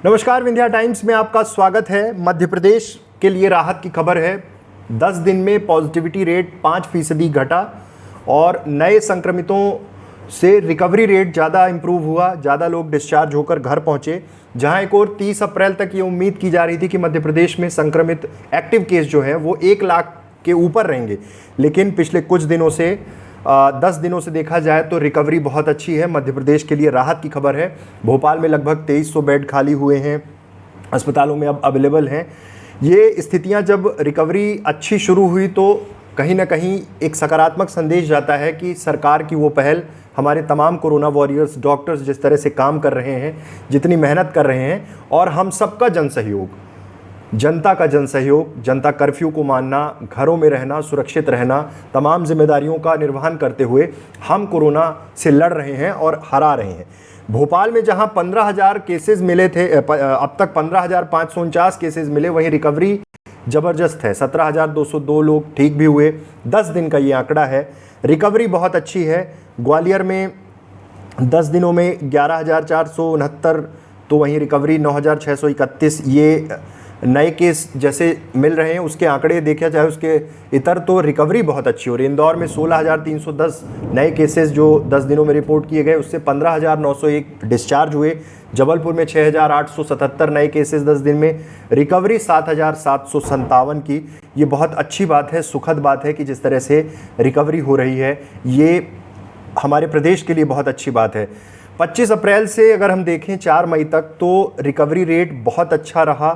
नमस्कार, विंध्या टाइम्स में आपका स्वागत है। मध्य प्रदेश के लिए राहत की खबर है। 10 दिन में पॉजिटिविटी रेट 5% घटा और नए संक्रमितों से रिकवरी रेट ज़्यादा इंप्रूव हुआ, ज़्यादा लोग डिस्चार्ज होकर घर पहुँचे। जहां एक और 30 अप्रैल तक ये उम्मीद की जा रही थी कि मध्य प्रदेश में संक्रमित एक्टिव केस जो हैं वो 1 लाख के ऊपर रहेंगे, लेकिन पिछले कुछ दिनों से 10 दिनों से देखा जाए तो रिकवरी बहुत अच्छी है। मध्य प्रदेश के लिए राहत की खबर है। भोपाल में लगभग 2300 बेड खाली हुए हैं, अस्पतालों में अब अवेलेबल हैं। ये स्थितियां जब रिकवरी अच्छी शुरू हुई तो कहीं ना कहीं एक सकारात्मक संदेश जाता है कि सरकार की वो पहल, हमारे तमाम कोरोना वॉरियर्स डॉक्टर्स जिस तरह से काम कर रहे हैं, जितनी मेहनत कर रहे हैं, और हम सबका जन सहयोग, जनता का जन सहयोग, जनता कर्फ्यू को मानना, घरों में रहना, सुरक्षित रहना, तमाम जिम्मेदारियों का निर्वहन करते हुए हम कोरोना से लड़ रहे हैं और हरा रहे हैं। भोपाल में जहां 15,000 केसेस मिले थे, अब तक 15,549 केसेस मिले, वहीं रिकवरी ज़बरदस्त है। 17,202 लोग ठीक भी हुए। 10 दिन का ये आंकड़ा है। रिकवरी बहुत अच्छी है। ग्वालियर में 10 दिनों में 11,469, तो वहीं रिकवरी 9,631। ये नए केस जैसे मिल रहे हैं उसके आंकड़े देखा जाए उसके इतर तो रिकवरी बहुत अच्छी हो रही है। इंदौर में 16,310 नए केसेस जो 10 दिनों में रिपोर्ट किए गए, उससे 15,901 डिस्चार्ज हुए। जबलपुर में 6,877 नए केसेस 10 दिन में, रिकवरी 7,757 की। ये बहुत अच्छी बात है, सुखद बात है कि जिस तरह से रिकवरी हो रही है, ये हमारे प्रदेश के लिए बहुत अच्छी बात है। 25 अप्रैल से अगर हम देखें 4 मई तक तो रिकवरी रेट बहुत अच्छा रहा।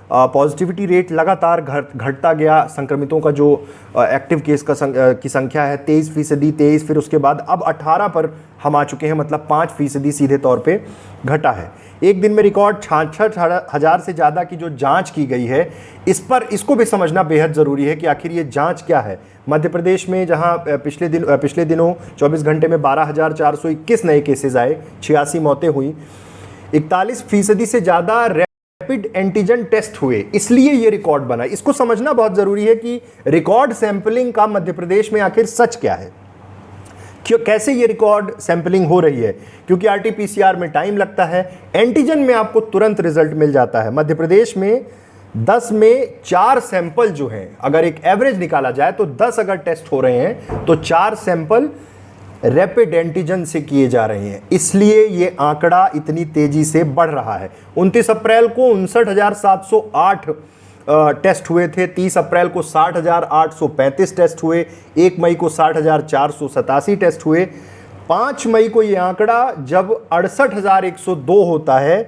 पॉजिटिविटी रेट लगातार घटता गया। संक्रमितों का जो एक्टिव केस की संख्या है 23%, 23, फिर उसके बाद अब 18 पर हम आ चुके हैं, मतलब 5% सीधे तौर पे घटा है। एक दिन में रिकॉर्ड 66,000 से ज़्यादा की जो जांच की गई है, इसको भी समझना बेहद ज़रूरी है कि आखिर ये जांच क्या है। मध्य प्रदेश में जहां पिछले दिनों 24 घंटे में 12,421 नए केसेस आए, 86 मौतें हुई, 41% से ज़्यादा रैपिड एंटीजन टेस्ट हुए, इसलिए ये रिकॉर्ड बना। इसको समझना बहुत जरूरी है कि रिकॉर्ड सैंपलिंग का मध्य प्रदेश में आखिर सच क्या है, कैसे ये रिकॉर्ड सैंपलिंग हो रही है, क्योंकि आरटीपीसीआर में टाइम लगता है, एंटीजन में आपको तुरंत रिजल्ट मिल जाता है। मध्य प्रदेश में 10 में 4 सैंपल जो हैं, अगर एक एवरेज निकाला जाए तो 10 अगर टेस्ट हो रहे हैं तो 4 सैंपल रैपिड एंटीजन से किए जा रहे हैं, इसलिए ये आंकड़ा इतनी तेजी से बढ़ रहा है। 29 अप्रैल को 59,708 टेस्ट हुए थे, 30 अप्रैल को 60,835 टेस्ट हुए, 1 मई को 60,487 टेस्ट हुए, 5 मई को ये आंकड़ा जब 68,102 होता है,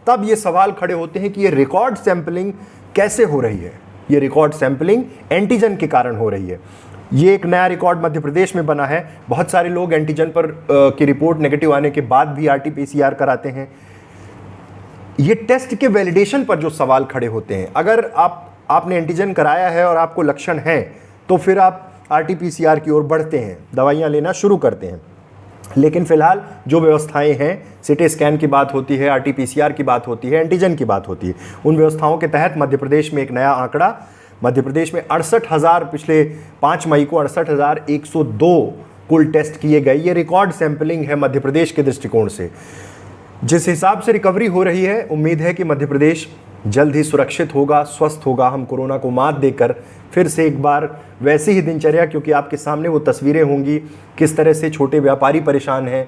तब ये सवाल खड़े होते हैं कि ये रिकॉर्ड सैंपलिंग कैसे हो रही है। ये रिकॉर्ड सैंपलिंग एंटीजन के कारण हो रही है। ये एक नया रिकॉर्ड मध्य प्रदेश में बना है। बहुत सारे लोग एंटीजन पर की रिपोर्ट नेगेटिव आने के बाद भी आरटीपीसीआर कराते हैं। ये टेस्ट के वैलिडेशन पर जो सवाल खड़े होते हैं, अगर आपने एंटीजन कराया है और आपको लक्षण हैं, तो फिर आप आरटीपीसीआर की ओर बढ़ते हैं, दवाइयां लेना शुरू करते हैं। लेकिन फिलहाल जो व्यवस्थाएं हैं, सीटी स्कैन की बात होती है, आरटीपीसीआर की बात होती है, एंटीजन की बात होती है, उन व्यवस्थाओं के तहत मध्य प्रदेश में एक नया आंकड़ा, मध्य प्रदेश में 68,000, पिछले 5 मई को 68,102 कुल टेस्ट किए गए। ये रिकॉर्ड सैंपलिंग है मध्य प्रदेश के दृष्टिकोण से। जिस हिसाब से रिकवरी हो रही है, उम्मीद है कि मध्य प्रदेश जल्द ही सुरक्षित होगा, स्वस्थ होगा, हम कोरोना को मात देकर फिर से एक बार वैसी ही दिनचर्या, क्योंकि आपके सामने वो तस्वीरें होंगी किस तरह से छोटे व्यापारी परेशान हैं,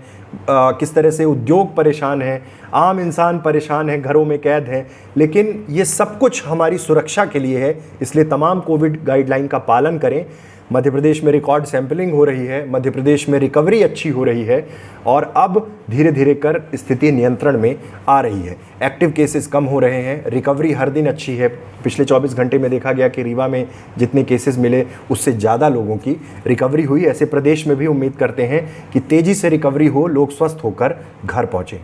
किस तरह से उद्योग परेशान हैं, आम इंसान परेशान है, घरों में कैद हैं, लेकिन ये सब कुछ हमारी सुरक्षा के लिए है। इसलिए तमाम कोविड गाइडलाइन का पालन करें। मध्य प्रदेश में रिकॉर्ड सैंपलिंग हो रही है, मध्य प्रदेश में रिकवरी अच्छी हो रही है और अब धीरे धीरे कर स्थिति नियंत्रण में आ रही है। एक्टिव केसेस कम हो रहे हैं, रिकवरी हर दिन अच्छी है। पिछले 24 घंटे में देखा गया कि रीवा में जितने केसेस मिले उससे ज़्यादा लोगों की रिकवरी हुई। ऐसे प्रदेश में भी उम्मीद करते हैं कि तेज़ी से रिकवरी हो, लोग स्वस्थ होकर घर पहुँचें।